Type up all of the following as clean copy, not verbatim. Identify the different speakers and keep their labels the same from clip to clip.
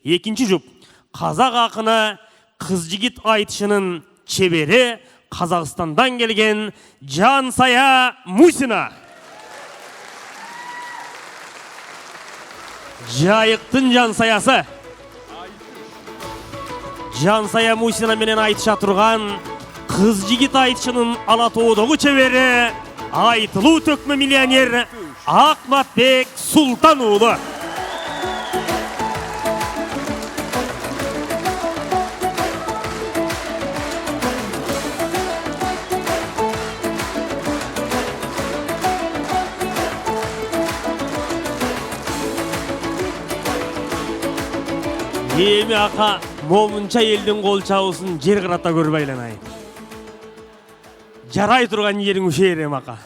Speaker 1: Екінші жұп қазақ ақыны қыз жігіт айтышының чебері Қазақстандан келген Жансая Мусина. Жайықтың Жансаясы. Жансая Мусина менен айтыша тұрған қыз жігіт айтышының Алатаудағы чебері айтылу төкме миллионер Ақматбек Сұлтанұлы. Еми ақа, момынша елдің қол чауысын жер қырата көріп айланайын. Жарай тұрған ерің үшерем ақа.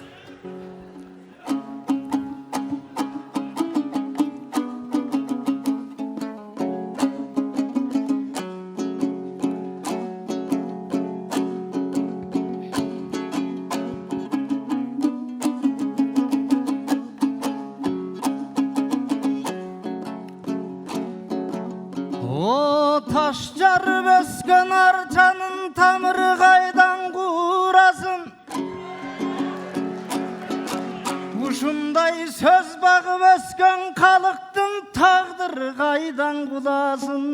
Speaker 2: Taş jarып өскен арчанын тамыры қайдан қурасын, ушундай сөз бағып өскен халықтың тағдыры қайдан құласын.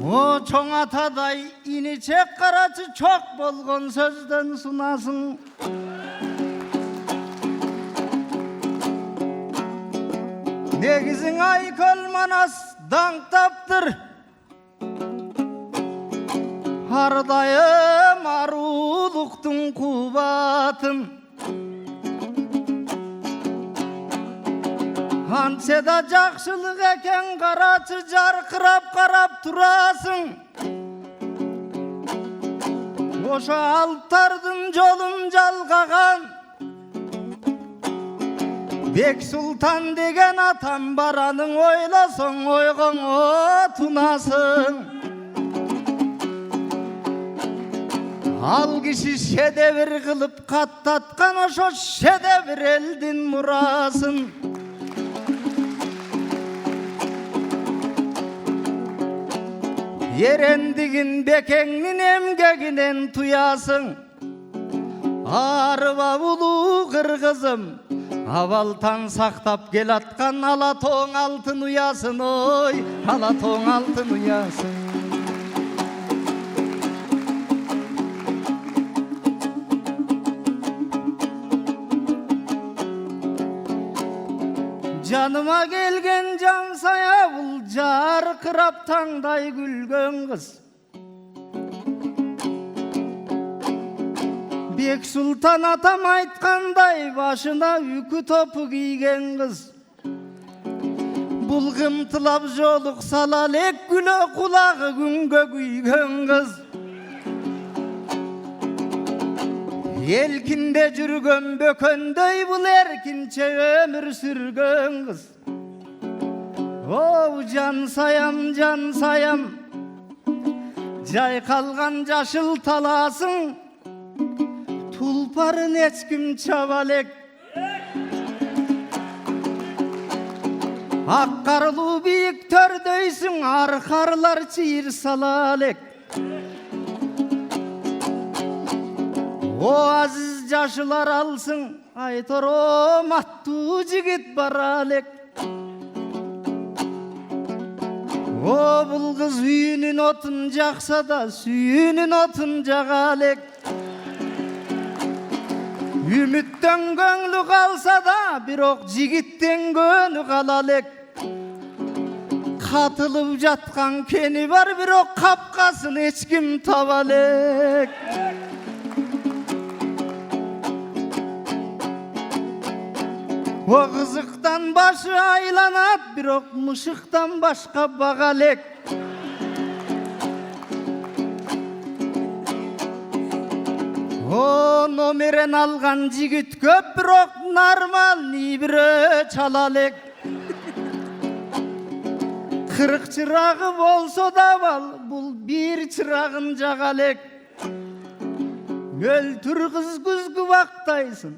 Speaker 2: О чоң атадай иничек қарачы чоқ болған сөзден сунасың. Негізің айкөл манас даңқтаптыр, ардайым арулықтың қубатын. Анчеда жақшылық екен қарачы жарқырап қарап тұрасың. Оша алыптардың жолын жалғаған Бек Сұлтан деген атам бараның ойласың ойғың отынасың. Ал киши шедевір қылып қаттатқан ошо шедевір елдің мұрасын. Ерендігін бекеңнің емгегінен туясың. Арыба бұлу қырғызым, авалтан сақтап кел атқан Алатауың алтын ұясын, ой, Алатауың алтын ұясын. Жаныма келген Жансая бұл жарқырап таңдай күлген қыз. Бек Сұлтан атам айтқандай башына үкі топы киген қыз. Бұл қымтылап жолық салалек күлі құлағы күнге күйген қыз. Елкінде жүрген бөкөндей бұл еркінше өмір сүрген қыз. Оу Жансаям, Жансаям, жайқалған жашыл таласың, Тұлпарын ешкім чабалек. Аққарлы биік төрдейсің, арқарлар чиыр салалек. О азиз жашылар алсың, айтором атту жігіт баралек. О бұл қыз үйінің отын жақса да, сүйінің отын жағалек. Үміттен көңлі қалса да, бирок жігіттен көңлі қалалек. Қатылып жатқан кені бар, бирок қапқасын ешкім табалек. О қызықтан башы айланат, бирок мұшықтан башқа бағалек. О номерен алған жігіт көп, бирок нормал нибірі чалалек. Қырық чырағы болса да бал, бұл бір чырағын жағалек. Өлтір қыз күзгі бақтайсың,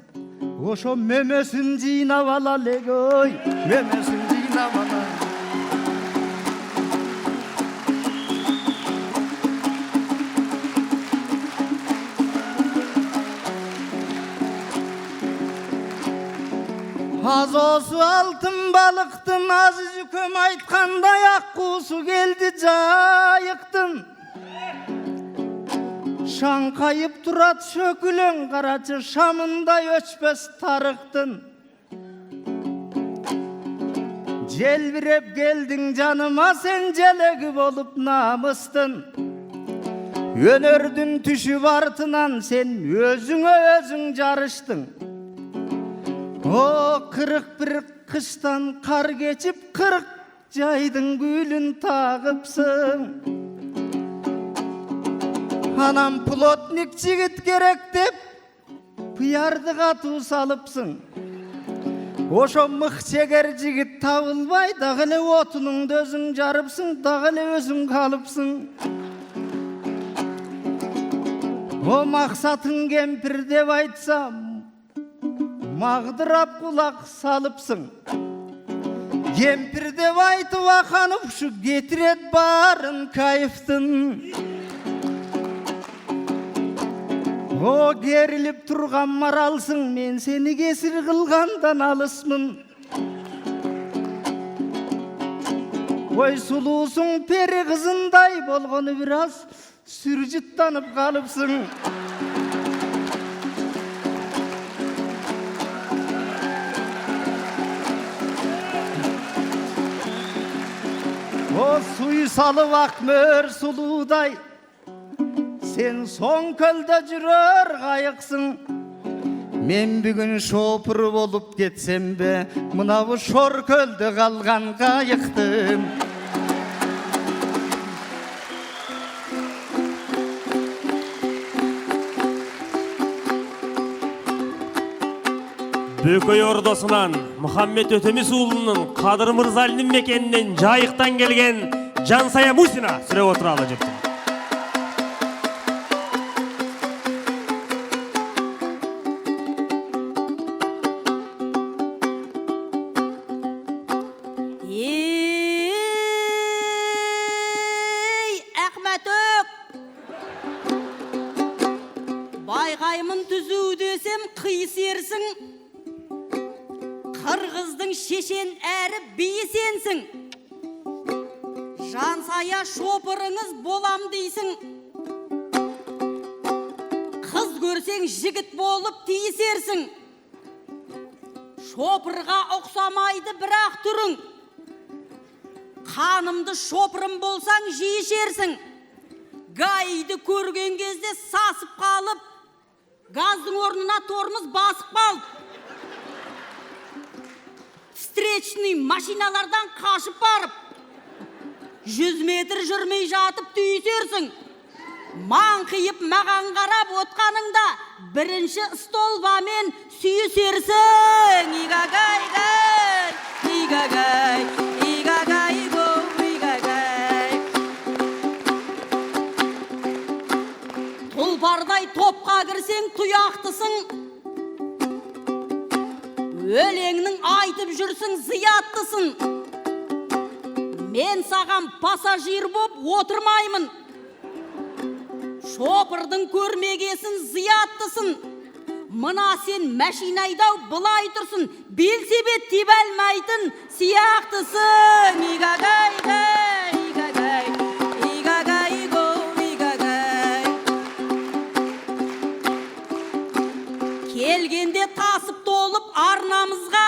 Speaker 2: ошо мөмөсүн жыйнап алалек, ой, мөмөсүн жыйнап алалек. Осы алтын балықтың Азиз үкем айтқандай аққусы келді жайықтың. Шаңқайып тұрат шөкілен қарачы шамындай өчпес тарықтың. Желбіреп келдің жаныма сен желегі болып намыстың. Өнердің түшіп артынан сен өзіңе өзің жарыштың. О, 41 қыштан қар кечіп 40 жайдың гүлін тағыпсың. Анам плотник жігіт керек деп пиярды қату салыпсың. Ошо мық шегер жігіт табылбай дағылы отыныңды өзің жарыпсың, дағылы өзің қалыпсың. О мақсатың кемпір деп айтса, мағдырап құлақ салыпсың. Кемпір деп айтып ақанып шу кетірет барын кайфтың. О керіліп тұрған маралсың, мен сені кесір қылғандан алысмын. Ой сұлусың пері қызындай болғаны біраз сүржіттанып қалыпсың. О суй салып ақмөр сұлудай, сен соң көлді жүрер қайықсың. Мен бүгін шопыр болып кетсем бе, мынау шор көлді қалған қайықтым.
Speaker 1: Бөкөй ордосынан Мұхаммед Өтеміс ұлының Қадыр Мырзалинин мекенінен жайықтан келген Жансая Мусина сүреп отыралы жепті.
Speaker 3: Байғаймын түзу десем қиысерсің, қырғыздың шешен әрі бейсенсің. Жансая шопырыңыз болам дейсің. Қыз көрсең жігіт болып тиісерсің. Шопырға ұқсамайды бірақ түрің. Қанымды шопырым болсаң жиішерсің. Гайды көрген кезде сасып қалып, газдың орнына тормоз басып қалып, встречный машиналардан қашып барып, 100 метр жүрмей жатып түйісерсің. Маңқиып маған қарап отқаныңда бірінші столбамен сүйісерсің. Игагай-гай, игагай, игагай-го, игагай. Тұлпардай топқа кірсең тұяқтысың. Өлеңнің айтып жүрсің зияттысың. Мен саған пассажир боп отырмаймын. Шопырдың көрмегесін зияттысың. Мына сен мәшинайдау бұлай тұрсың. Белсебет тебәлмайтын сияқтысың. Игагай-гай, игагай, игагай-го, игагай. Келгенде тасып толып арнамызға,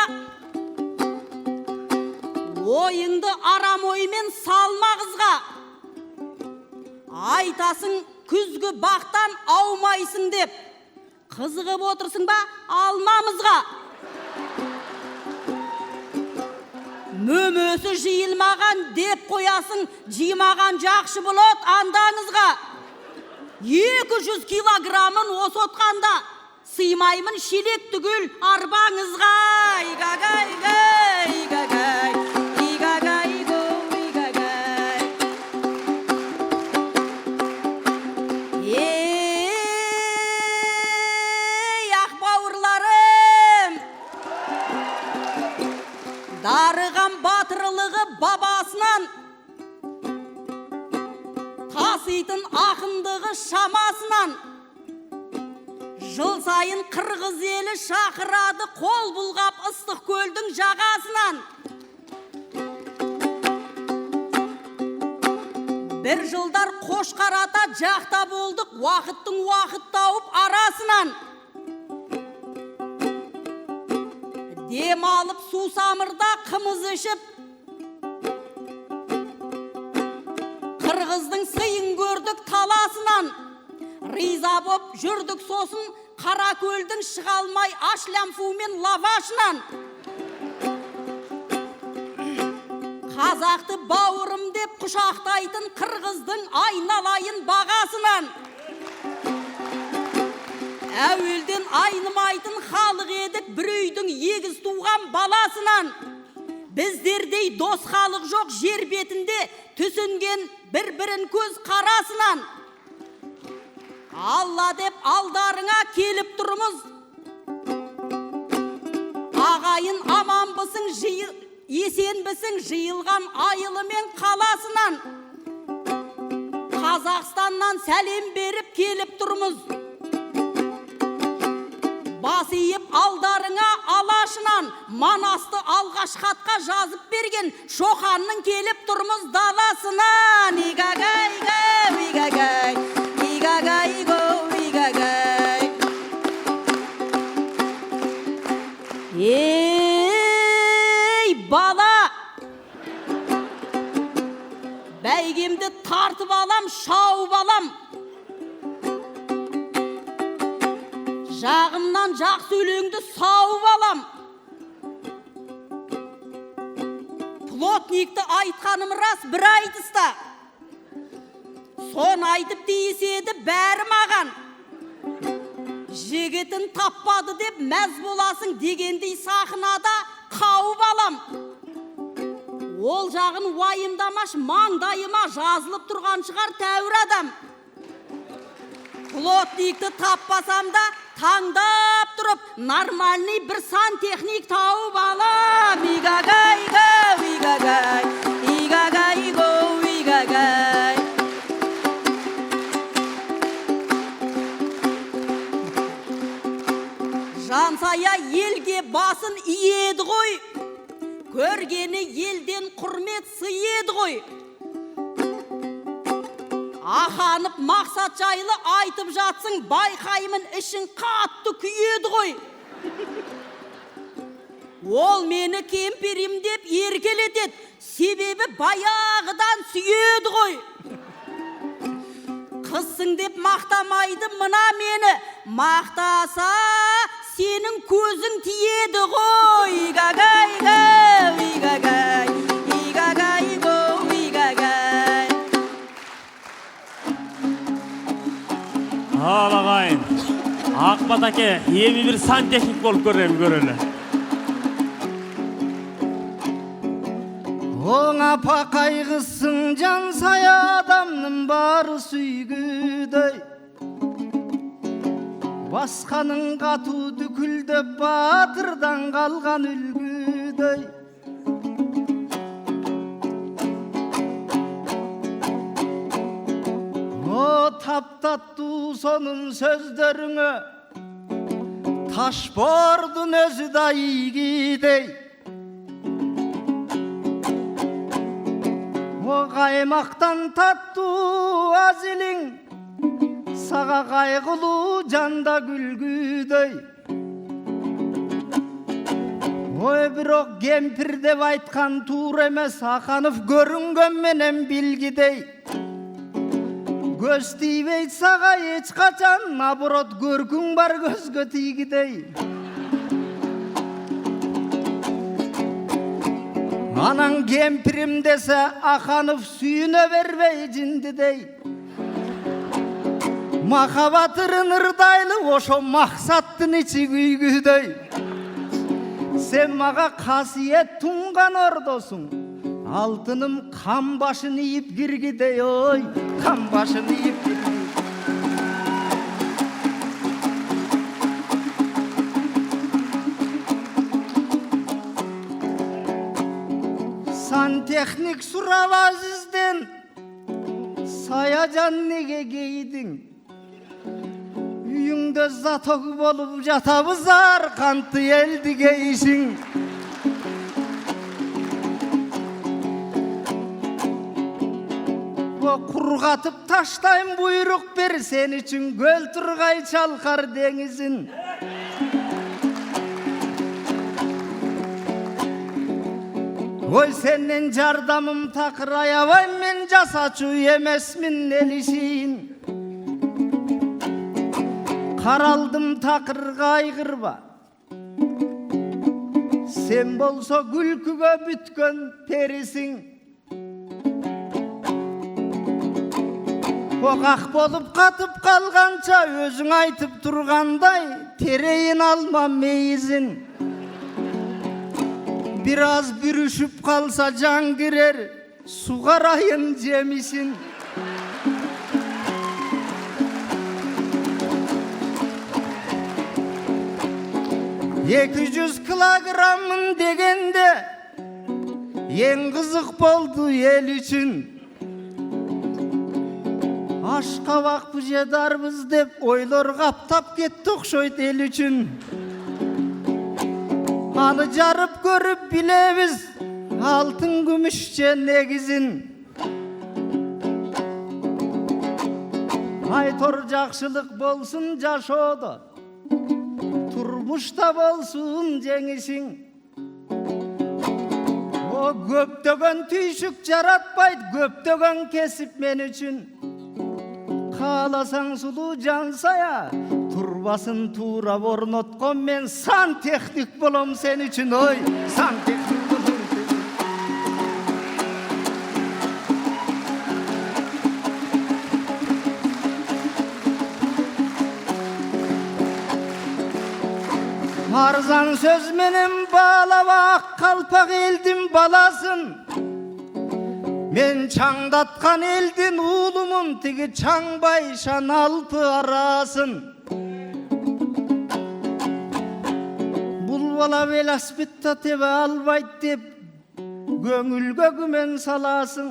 Speaker 3: ойыңды арам оймен салма қызға. Айтасың күзгі бақтан аумайсың деп, қызығып отырсың ба алмамызға. Мөмөсі жиылмаған деп қоясың, жимаған жақшы болот андаңызға. 200 килограмын осы отқанда, сыймаймын шелек түгіл арбаңызға. Игагай-гай, игагай, игагай-го, игагай. Ей, ақ бауырларым, дарыған батырлығы бабасынан, таситын ақындығы шамасынан, Жыл сайын қырғыз елі шақырады қол бұлғап ыстық көлдің жағасынан. Бір жылдар Қошқарата жақта болдық, уақыттың уақыт тауып арасынан. Дем алып сусамырда қымыз ішіп, қырғыздың сыйын көрдік таласынан. Риза боп жүрдік сосын Қаракөлдің шыға алмай ашлямфу мен лавашынан. Қазақты бауырым деп құшақтайтын қырғыздың айналайын бағасынан. Әуелден айнымайтын халық едік бір үйдің егіз туған баласынан. Біздердей дос халық жоқ жер бетінде, түсінген бір-бірін көз қарасынан. Алла деп алдарыңа келіп тұрмыз, ағайын аманбысың, есенбісің жиылған айылы мен қаласынан. Қазақстаннан сәлем беріп келіп тұрмыз, бас иіп алдарыңа алашынан. Манасты алғаш хатқа жазып берген Шоқанның келіп тұрмыз даласынан. Игагай-гай, игагай, игагай-го, игагай. Ей бала, бәйгемді тартып алам, шауып алам. Жағымнан жақсы өлеңді сауып алам. Плотникті айтқаным рас бір айтыста, сон айтып дейседі бәрі маған. Жігітін таппады деп мәз боласың дегендей сахнада қауып алам. Ол жағын уайымдамаш, маңдайыма жазылып тұрған шығар тәуір адам. Плотникті таппасам да таңдап тұрып, нормальный бір сантехник тауып алам. Игагай-го, игагай, игагай-го, игагай. Жансая елге басын иеді ғой, көргені елден құрмет сыйеді ғой. Аханып мақсат жайлы айтып жатсың, байқаймын ішін қатты күйеді ғой. Ол мені кемперім деп еркелетеді, себебі баяғыдан сүйеді ғой. Қызсың деп мақтамайды мына мені, мақтаса сенің көзің тиеді ғой. Игагай-го, игагай, игагай-го, игагай.
Speaker 1: Ал ағайын, Ақбат әке, еми бір сантехник болып көрелі.
Speaker 2: Оңапа қайғысың Жансая, адамның бары сүйгідей. Басқаның қату дүкілдеп батырдан қалған үлгідей. О, таптатту соның сөздеріңі, ташбордың өзі да игідей. О, қаймақтан татту азилің, саға қайғылу жанда күлгідей. Ой, бирок кемпір деп айтқан тур емес, Аханов көрінген менен білгідей. Көз тийбейт саға еч қачан, наоборот көркің бар көзгө тигидей. Анан кемпірім десе, Аханов сүйіне бербей жіндідей. Махабатырын ырдайлы, ошо мақсаттын ичи күйгүдей. Сен маға қасиет туңған ордосуң, алтыным қан башын ийип киргидей, ой, қан башын ийип киргидей. Сантехник сурап Азизден, Саяжан неге кейдің? Үйің күндө заток болуп жатабыз ар канты элди кейишиң. Kurgatıp taştayım buyruk beri sen için göl turgay çalkar denizin. Oy senden jardamım takır ayavay men jasaçu emesmin elişin. Karaldım takır kaygırba. Sen bolsa gülküge bütkön terisin. Kokak bolup katıp kalgança özün aytıp turganday tereyin alma meyizin. Biraz bürüşüp kalsa can girer sugarayın cemisin. ...200 kilogramın degende en kızık boldu el için. Aşkabak bu jedarбыз dep oylor kaptap ketти okşoyt el üçün. Аны жарып көрүp билебиz алтын күмүшче негизин. Айтор жакшылык болсун жашоодо, турмушта болсун жеңишиң. O көптөгөн түйшүк жаратпайт, көптөгөн кесип мен үчүн. Қаласаң сулуу жансая, турбасын туурап орноткон мен сантехник болом сен үчүн, ой, сантехник болом. Арзан сөз менен баалап калпак элдин баласын. Men çаңдатқан elдin уулумун тиги Чаңбайшан Алпы арасın. Бул бала велосипедте тебе албайт деп көңүлгө күмөн саласың.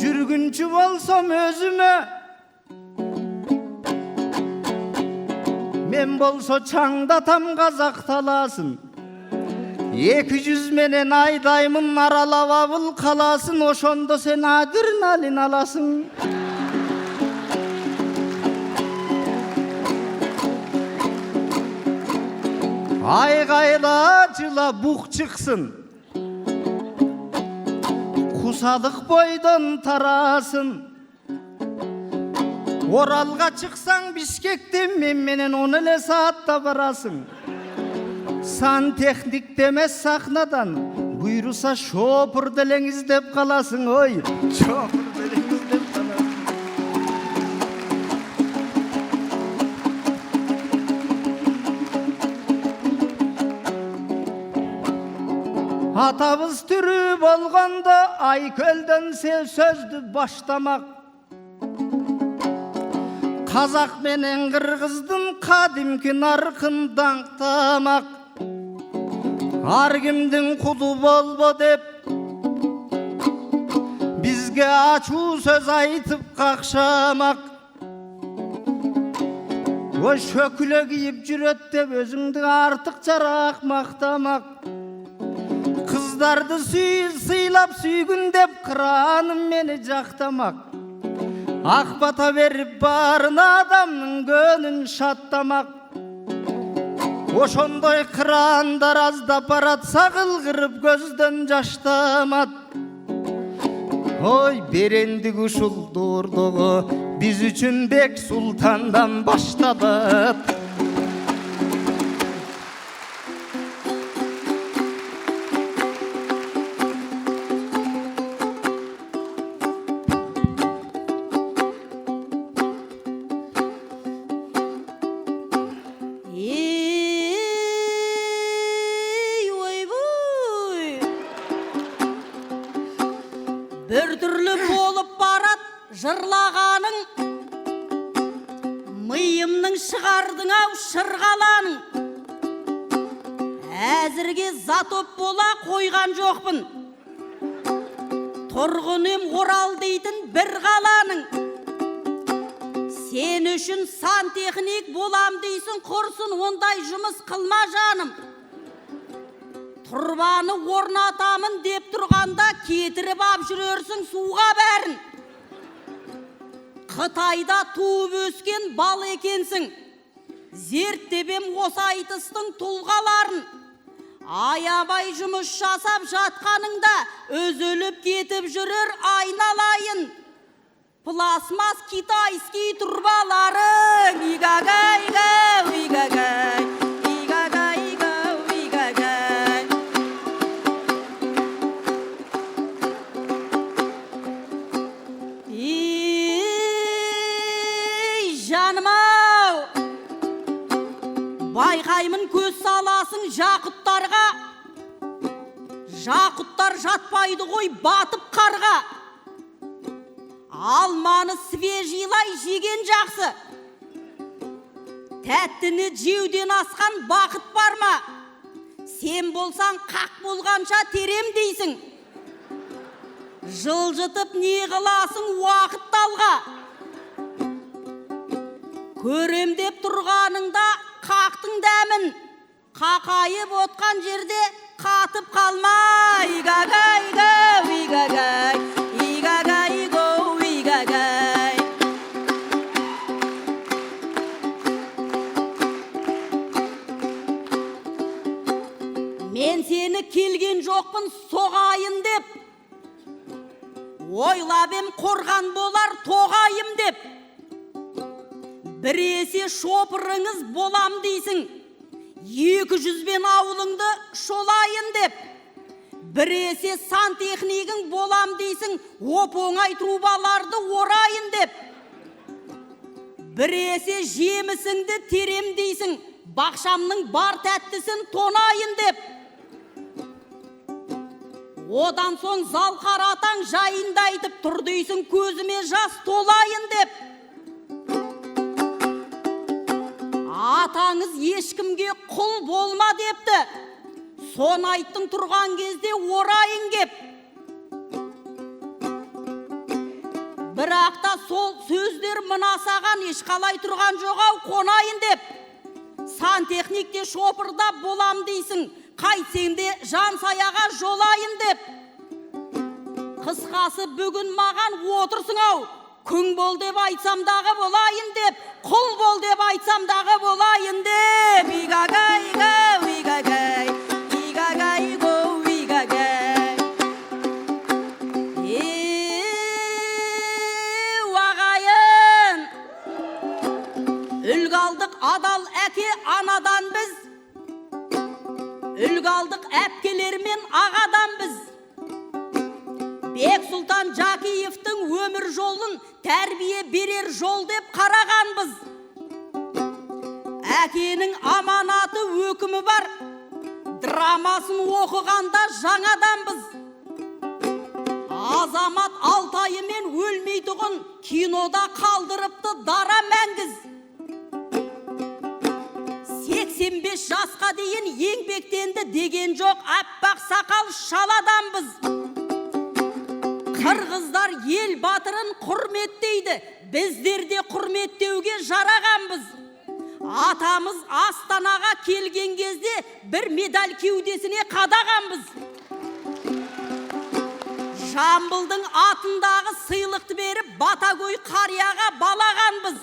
Speaker 2: Жүргүнчү болсом өзүмө, мен болсо чаңдатам казак таласын. 200 менен айдаймын аралап абыл каласын, ошондо сен адреналин аласың. Айгайла жыла бук чыксын, кусалык бойдон тарасын. Оралга чыксаң Бишкектен мен менен 10 эле саатта барасың. Сантехник демес сахнадан буйруса шопур делеңиз деп каласың, ой, шопур делеңиз деп каласың. Атабыз түрү болгондо Айкөлдөн сөздү баштамак. Казак менен кыргыздын кадимки наркын даңктамак. Ар кимдин кулу болбо деп бизге ачуу сөз айтып какшамак. Ой шөкүлө кийип жүрөт деп өзүңдү артыкчараак мактамак. Кыздарды сыйлап сүйгүн деп кыраным мени жактамак. Ак бата берип барын адамдын көнүн шаттамак. Ошондой кырандар аздап баратса кылгырып көздөн жаштамат. Ой берендик ушул доордогу биз үчүн Бек Султандан башталат.
Speaker 3: Bir türlü bolup barat jırlagaның, mıyımның шығардың ау шырғаланың. Әзірге затоп бола қойған жоқпын, тұрғыным Орал дейтін бір қаланың. Сен үшін сантехник болам дейсің, құрсын ондай жұмыс қылма жаным. Тұрбаны орнатамын деп тұрғанда кетіріп ап жүрерсің суға бәрін. Қытайда туып өскен бал екенсің. Зерттебем осы айтыстың тұлғаларын. Аябай жұмыс жасап жатқаныңда өзіліп кетіп жүрер айналайын. Пластмас китайский тұрбаларың. Игагай-гау, игагай. Байқаймын көз саласың жақұттарға. Жақұттар жатпайды ғой батып қарға. Алманы свежилай жеген жақсы. Тәттіні жеуден асқан бақыт бар ма? Сен болсаң қақ болғанша терем дейсің. Жылжытып не қыласың уақыт талға. Көрем деп тұрғаныңда қақтың дәмін. Қақайып отқан жерде қатып қалма. Игагай-гау, игагай. Игагай-гау, игагай. Мен сені келген жоқпын соғайын деп. Ойлап ем қорған болар тоғайым деп. Біресе шопырыңыз болам дейсің, 200-бен ауылыңды шолайын деп. Біресе сантехнигің болам дейсің, оп-оңай трубаларды орайын деп. Біресе жемісіңді терем дейсің, бақшамның бар тәттісін тонайын деп. Одан соң зал қаратаң жайында айтып тұр дейсің, көзіме жас толайын деп. Атаңыз ешкімге құл болма депті. Сон айттың тұрған кезде орайын кеп. Бірақ та сол сөздер мына саған ешқалай тұрған жоғау қонайын деп. Сантехникте шопырда болам дейсің, қайтсең де жан саяға жолайын деп. Қысқасы бүгін маған отырсың ау. Күң бол деп айтсам дағы болайын деп, құл бол деп айтсам дағы болайын деп. Игагай-гау, игагай. Игагай-гау, игагай. Ағайын, үлгі алдық адал әке анадан біз. Үлгі алдық әпкелер мен ағадан біз. Бек Сұлтан Жақиевтің өмір жолын тәрбие берер жол деп қарағанбыз. Әкенің аманаты өкімі бар, драмасын оқығанда жаңаданбыз. Азамат Алтайымен өлмейтұғын кинода қалдырыпты дара мәңгіз. 85 жасқа дейін еңбектенді деген жоқ, аппақ сақал шаладанбыз. Қырғыздар ел батырын құрметтейді, біздер де құрметтеуге жарағанбыз. Атамыз Астанаға келген кезде бір медаль кеудесіне қадағанбыз. Жамбылдың атындағы сыйлықты беріп Батагөй қарияға балағанбыз.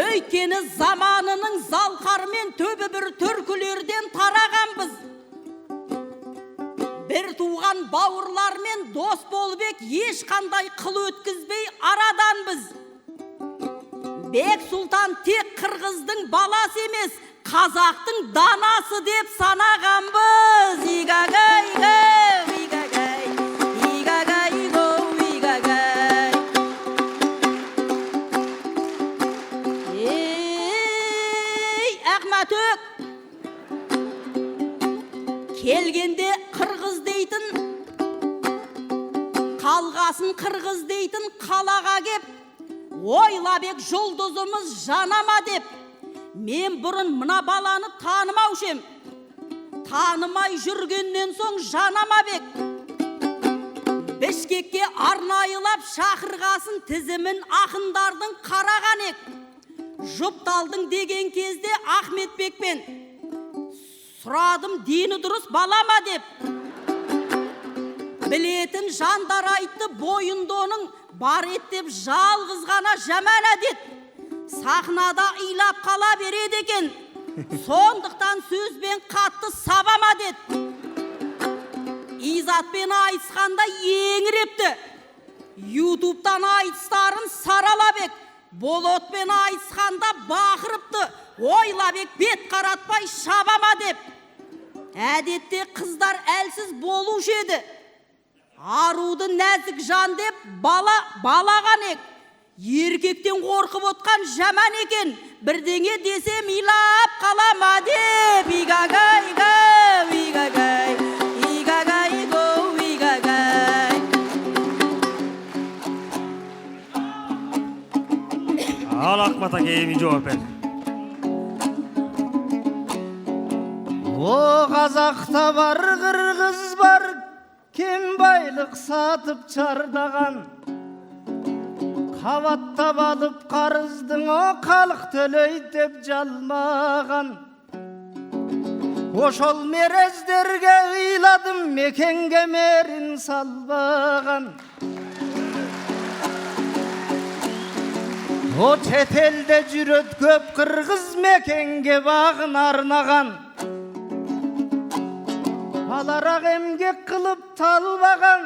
Speaker 3: Өйткені заманының залқарымен төбі бір түркілерден тарағанбыз. Бір туған бауырлармен дос болбек ешқандай қыл өткізбей араданбыз. Бек Сұлтан тек қырғыздың баласы емес, қазақтың данасы деп санағанбыз. Игагай-гау, игагай. Игагай-гау, игагай. Ақматөк, келгенде қырғыз дейтін, қалғасын қырғыз дейтін қалаға кеп, ойлабек жұлдызымыз жанама деп. Мен бұрын мына баланы танымаушем. Танымай жүргеннен соң жанама бек. Бішкекке арнайылап шақырғасын тізімін ақындардың қараған ек. Жұпталдың деген кезде Ахметбекпен сұрадым, дені дұрыс балама деп. Білетін жандар айтты, бойында оның бар ет деп жалғыз ғана жаман әдет. Сахнада илап қала береді екен, сондықтан сөзбен қатты сабама дед. Изатпен айтысқанда еңірепті. Ютубтан айтыстарын Саралабек, Болотпен айтысқанда бақырыпты. Ойлабек бет қаратпай шабама деп. Әдетте қыздар әлсіз болушы еді. Аруды нәзік жан деп балаған ек. Еркектен қорқып отқан жаман екен. Бірдеңе десем илап қалама деп. Игагай-гай, игагай, игагай-го, игагай.
Speaker 1: Ал Ахмат әкеме жауап бер.
Speaker 2: О қазақта бар, қырғыз бар, кем байлық сатып чардаған. Қабаттап алып қарыздың, о халық төлейді деп жалмаған. Ошол мерездерге ыйладым, мекенге мерін салбаған. О четелде жүрөт көп қырғыз, мекенге бағын арнаған. Аларақ емгек қылып талбаған.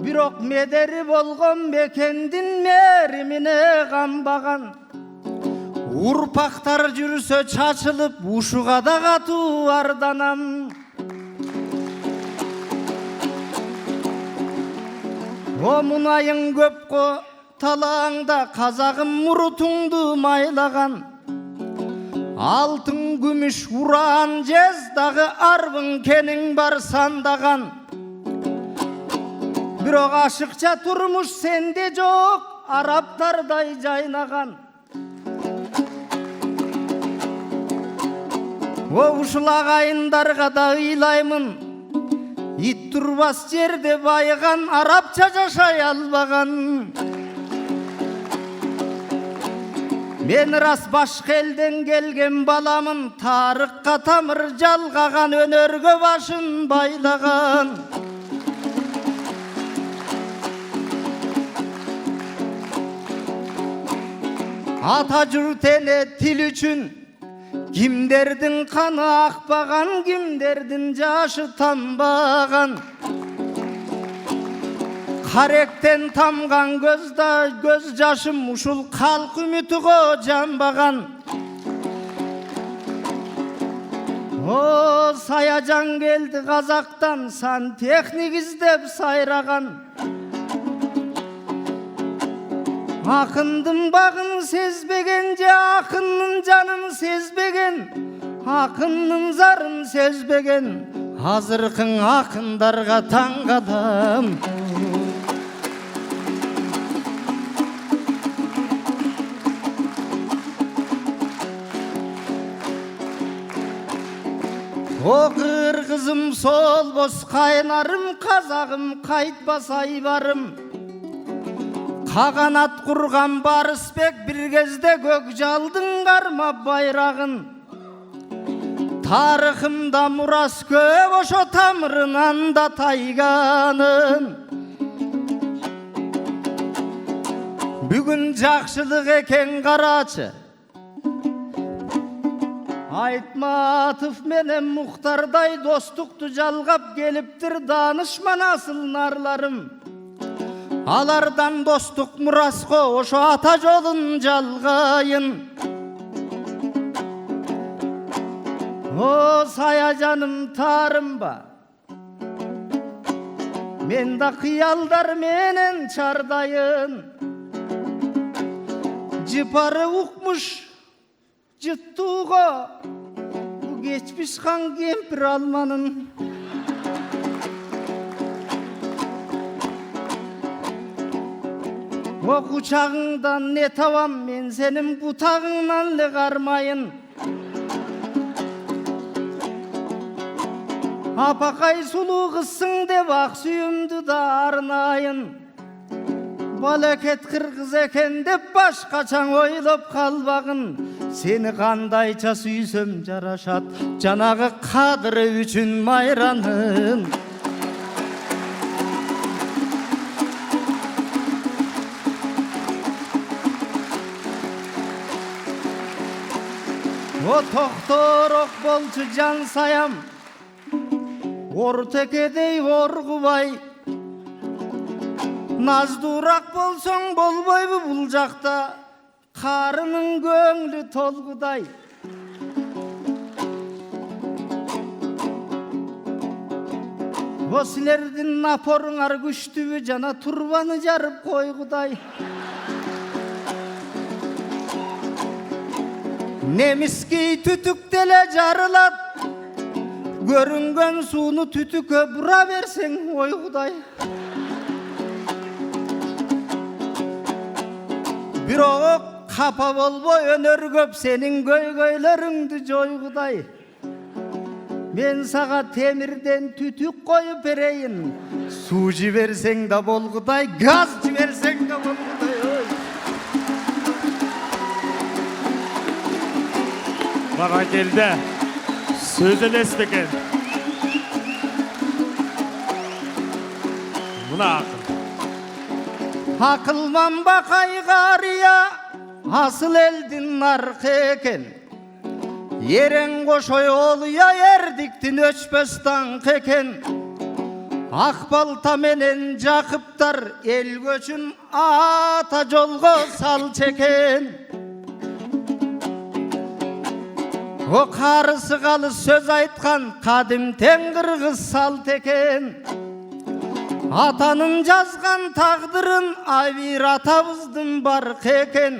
Speaker 2: Бирок медери болгон мекендин меримине камбаган. Урпактар жүрсө чачылып, ушуга да катуу арданам. О мунайың көп талааңда, казагым мурутуңду майлаган. Алтын күмүш уран жез, дагы арбың кениң бар сандаган. Бирок ашыкча турмуш сенде жок, араптардай жайнаган. О ушул агайындарга да ыйлаймын, ит турбас жерде байыган, арапча жашай албаган. Мен рас башка элден келген баламын, тарыкка тамыр жалгаган, өнөргө башын байлаган. Ата журт эле тил үчүн кимдердин каны акпаган, кимдердин жашы тамбаган. Каректен тамган көз жашым ушул калк үмүтүгө жамбаган. О саяжан келди казактан, сантехник издеп сайраган. Акындын багын сезбеген же акыннын жанын сезбеген, акыннын зарын сезбеген, азыркын акындарга таң кадам. О кыргызым солбос кайнарым, казагым кайтпас айбарым. Каганат курган Барысбек бир кезде көк жалдың кармап байрагын. Тарыхымда мурас көп, ошо тамырынан да тайганын. Бүгүн жакшылык экен карачы, Айтматов менен Мухтардай достукту жалгап келиптир данышман асыл нарларым. Алардан достук мураско ошо ата жолун жалгайын. О саяжаным тарымба, мен да кыялдар менен чардайын. Жыпары укмуш жыттууга, бу кечпиш хан кемпир алманын. О кучагыңдан не табам, мен сенин бутагыңнан эле кармайын. Апақай сұлу қызсың деп ақ сүйімді да арнайын. Балекет қырғыз екен деп башқачаң ойлап қалбағын. Сені қандайша сүйсем жарашат, жанағы қадірі үшін майранын. О тоқтoroq болчу жан саям, ортекедей орғубай. Наздурақ болсаң болбойбу бұл жақта, қарының көңлі толғыдай. Осылердің напорыңар күштүбү жана турбаны жарып қойғыдай. Неміскей түтіктеле жарылат, көрінген суны түтікі бұра берсең ойғыдай. Бирок қапа болбой өнөр көп сенің көйгөйлөрүңдү жойғыдай. Мен саға темірден түтік қойып берейін, су жіберсең да болғыдай, газ жіберсең да болғыдай.
Speaker 1: Баға келді, сөз емес бекен. Мұна ақыл.
Speaker 2: Ақылман бақай қария, асыл елдің нарқы екен. Ерең қошой олыя ердіктін өшпес таңқы екен. Ақбалта менен жақыптар ел көшін ата жолға сал чекен. О қарысы қалыс сөз айтқан қадым теңгірғыз салт екен. Атанын жазған тағдырын айвир атабыздың барқ екен.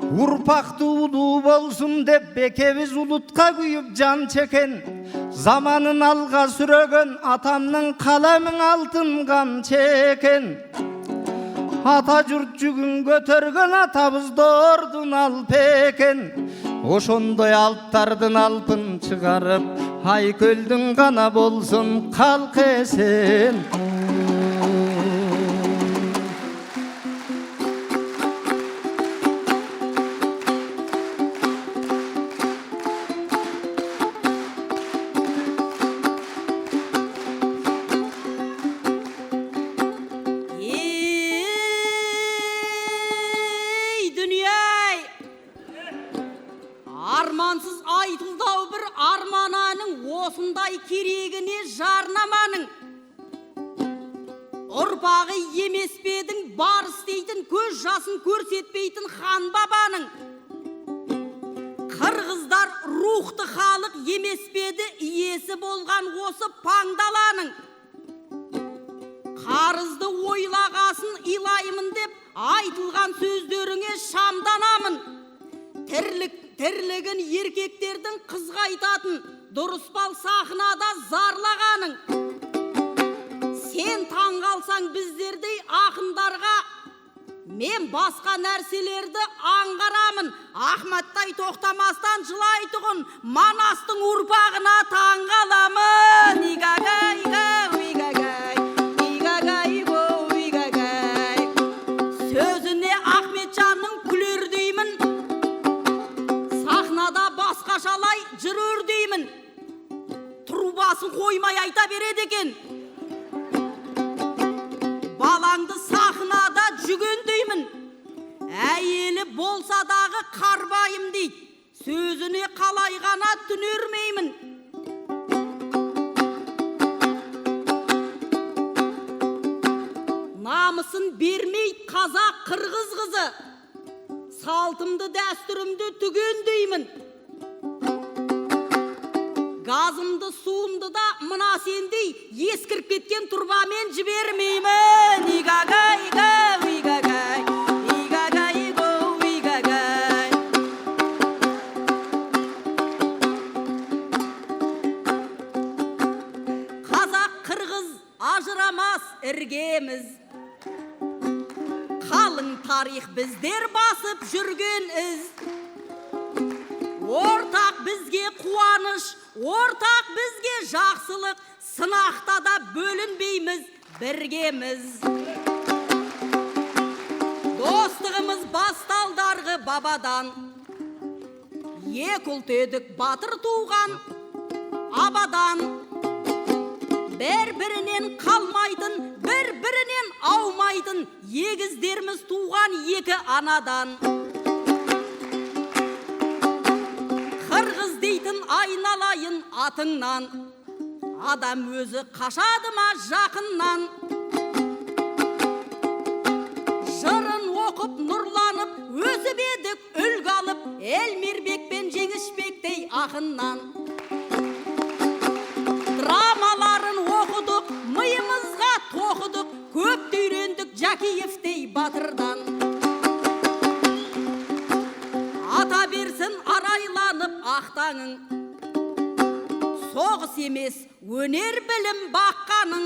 Speaker 2: Урпақты улуу болсын деп бекебіз улутқа күйіп жан чекен. Заманын алға сүрөгөн атамның қаламың алтын қамчы екен. Ата жұрт жүгін көтөргөн атабыздордун алп екен. Ошондой алптардын алпын чыгарып, Айкөлдүн гана болсун калк эсен.
Speaker 3: Армансыз айтылдау бір армананың осындай керегіне жарнаманың. Ұрпағы емес педің бар істейтін көз жасын көрсетпейтін хан бабаның. Қырғыздар рухты халық емес педі иесі болған осы паңдаланың. Қарызды ойлағасын илаймын деп айтылған сөздеріңе шамданамын. Тірлігін еркектердің қызға айтатын дұрыспал сахнада зарлағаның. Сен таңғалсаң біздердей ақындарға мен басқа нәрселерді аңғарамын. Ахматтай тоқтамастан жылайтұғын Манастың ұрпағына таңғаламын. Игагай, игагай, игагай, игагай. Сөзіне Ахметжанның күлер деймін. Басқашалай жүрер деймін. Трубасын қоймай айта береді екен. Балаңды сахнада жүген деймін. Әйелі болса дағы қарбайым дейді. Сөзіне қалай ғана түнермеймін. Намысын бермейді қазақ қырғыз қызы. Салтымды дәстүрімді түген деймін. Газымды суымды да мына сендей ескіріп кеткен турбамен жібермеймін. Игагай, игагай, игагай, игагай. Қазақ қырғыз ажырамас іргеміз. Қалың тарих біздер басып жүрген із. Ортақ бізге қуаныш, ортақ бізге жақсылық, сынақта да бөлінбейміз, біргеміз. Достығымыз басталдарғы бабадан, екі ұлт едік батыр туған абадан. Бір-бірінен қалмайтын, бір-бірінен аумайтын, егіздеріміз туған екі анадан. Қырғыз дейтін айналайын атыңнан, адам өзі қашады ма жақыннан. Жырын оқып нұрланып, өсіп едік үлгі алып, Әлмербек пен Жеңішбектей ақыннан. Драмаларын оқыдық, миымызға тоқыдық, көпті үйрендік Жакиевтей батырдан. Ата берсін арайланып ақтаңың, соғыс емес өнер білім баққаның.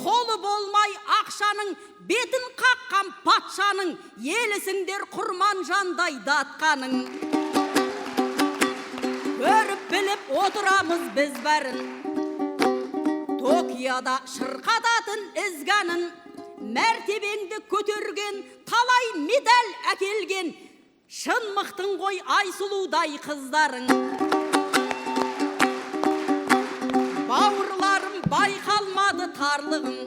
Speaker 3: Қолы болмай ақшаның, бетін қаққан патшаның, елісіңдер құрман жандай датқаның. Көріп біліп отырамыз біз бәрін, Токияда шырқататын ізганын. Мәртебеңді көтерген, талай медаль әкелген, шын мықтың ғой Айсұлудай қыздарың. Бауырларым байқалмады тарлығың,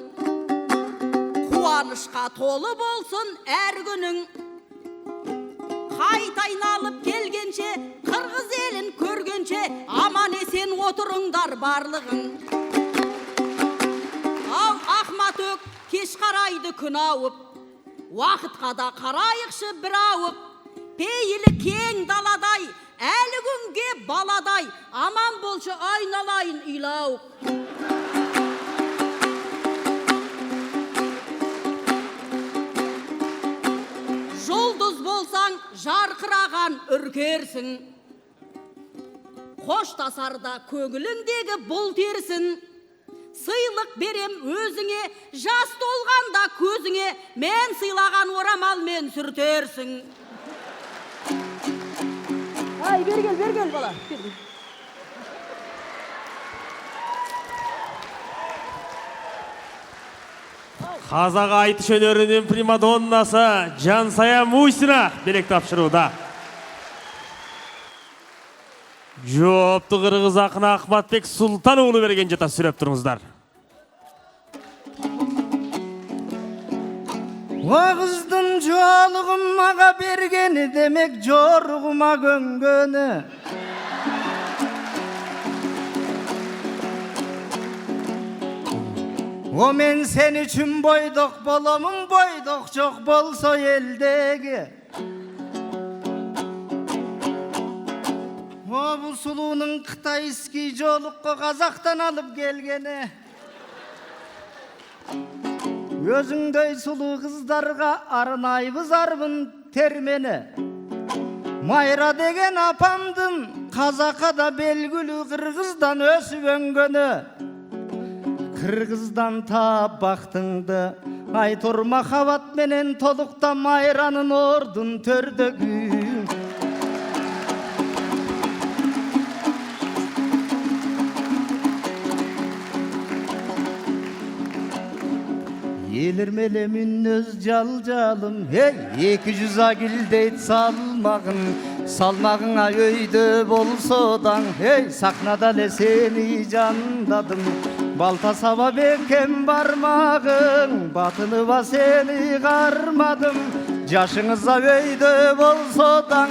Speaker 3: қуанышқа толы болсын әр күнің. Қайта айналып келгенше, қырғыз елін көргенше, аман есен отырыңдар барлығың. Ау Ахматөк кеш қарайды күн ауып, уақытқа да қарайықшы бір ауып. Пейілі кең даладай, әлі күнге баладай, аман болшы айналайын үйлауық. Жұлдыз болсаң жарқыраған үркерсің, қоштасарда көңіліңдегі бұл терсін. Сыйлық берем өзіңе, жас толғанда көзіңе, мен сыйлаған орамалмен сүртерсің.
Speaker 4: Ай, бергел, бала.
Speaker 1: Қазақ айтыш өнерінің примадоннасы Жансая Мусина белек тапшыруда. Жоопты қырғыз ақын Ахматбек Сұлтанұлы берген жата сүреп тұрыңыздар.
Speaker 2: Оғыздың жолығым маға бергені, демек жорғыма көнгені. О мен сен үшін бойдық боламын, бойдық жоқ болса елдегі. О бұл сұлуының қытайский жолыққа қазақтан алып келгені. Өзіңдей сұлу қыздарға арнайбыз арбын термені. Майра деген апамдың қазақада белгілі қырғыздан өсіп өнгені. Қырғыздан тап бақтыңды, айтыр махаббат менен толықта Майраның ордын төрдегі. Елірмелемін өз жал-жалым, 200 агилдейт салмағыңа өйді болсодан, сахнада ле сені жандадым. Балта саба бекем бармағың, батыны ба сені қармадым. Жашыңыза өйді болсодан,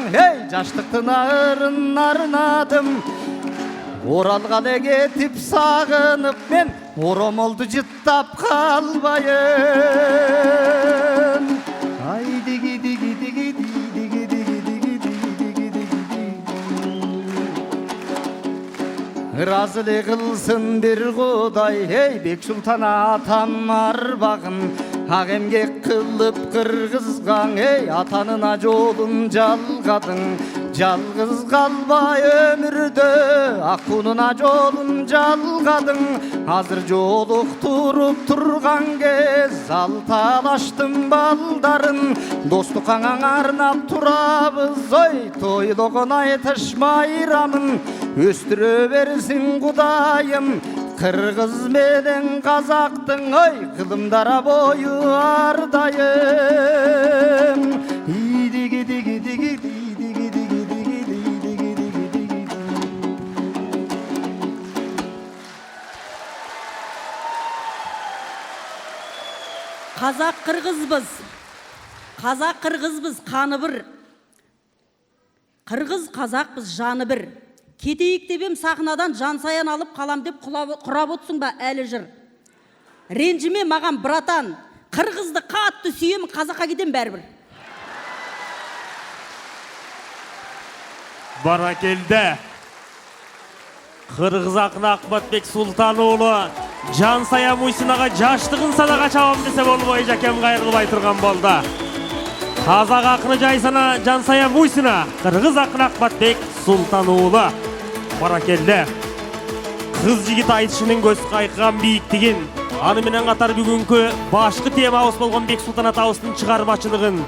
Speaker 2: жаштықтың ағырын арнадым. Оралға кетіп сағынып мен, орамалды жыттап қалбайын. Ай диги диги диги диги диги диги диги диги. Разылы қылсын бір құдай, Бек Сұлтан атам арбағын. Ағемге қылып қырғызған, атанына жолын жалғадың. Жалғыз қалбай өмірді ақунына жолын жалғадың. Азыр жолықтырып тұрған кез ал талаштың балдарын. Достықаңа арнап тұрабыз, ой, тойлығын айтыш майрамын. Өстіре берсін Құдайым, қырғыз менен қазақтың, ой, қылымдара бойы ардайым. Идиги диги диги диги диги диги диги диги диги.
Speaker 3: Қазақ қырғызбыз. Қазақ қырғызбыз, қаны бір. Қырғыз қазақпыз, жаны бір. Кетейік деп сахнадан Жансаян алып қалам деп құрап отсың ба әлі жыр. Ренжіме маған братан. Қырғызды қатты сүйем, қазаққа кетем бәрібір.
Speaker 1: Баракелді. Қырғыз ақын Ақматбек Сұлтанұлы Жансая Мусинаға жаштығын садаға чабам десе болбой жакем қайырылбай тұрған болды. Қазақ ақыны жайсана Жансая Мусина, қырғыз ақын Ақматбек Сұлтанұлы. Баракелді. Қыз жігіт айтышының көз қайқыған биіктігін, анымен қатар бүгінгі башқы тема ауыз болған Бек Сұлтан атауысының шығармашылығын,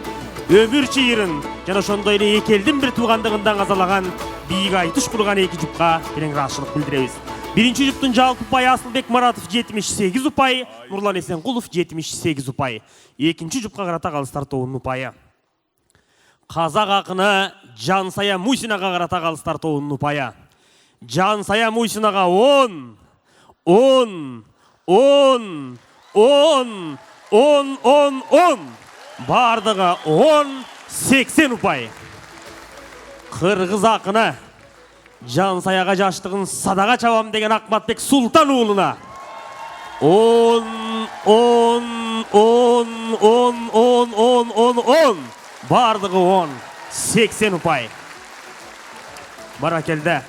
Speaker 1: өмір чиырын, жана ошондой эле экелдин бир туугандыгындан казалаған бийик айтыш курган эки жупка терең ыраазычылык билдиребиз. Биринчи жуптун жалпы упайы Асылбек Маратов 78 упай, Нурлан Эсенкулов 78 упай. Экинчи жупка карата Калыс тартоонун упайы. Казак акыны Жансая Мусинага карата Калыс тартоонун упайы. Жансая Мусинага 10. Бардығы 10-80 упай. Қырғыз ақыны Жансаяға жаштығын садаға чабам деген Ақматбек Сұлтанұлына 10. Бардығы 10-80 упай. Баракелді.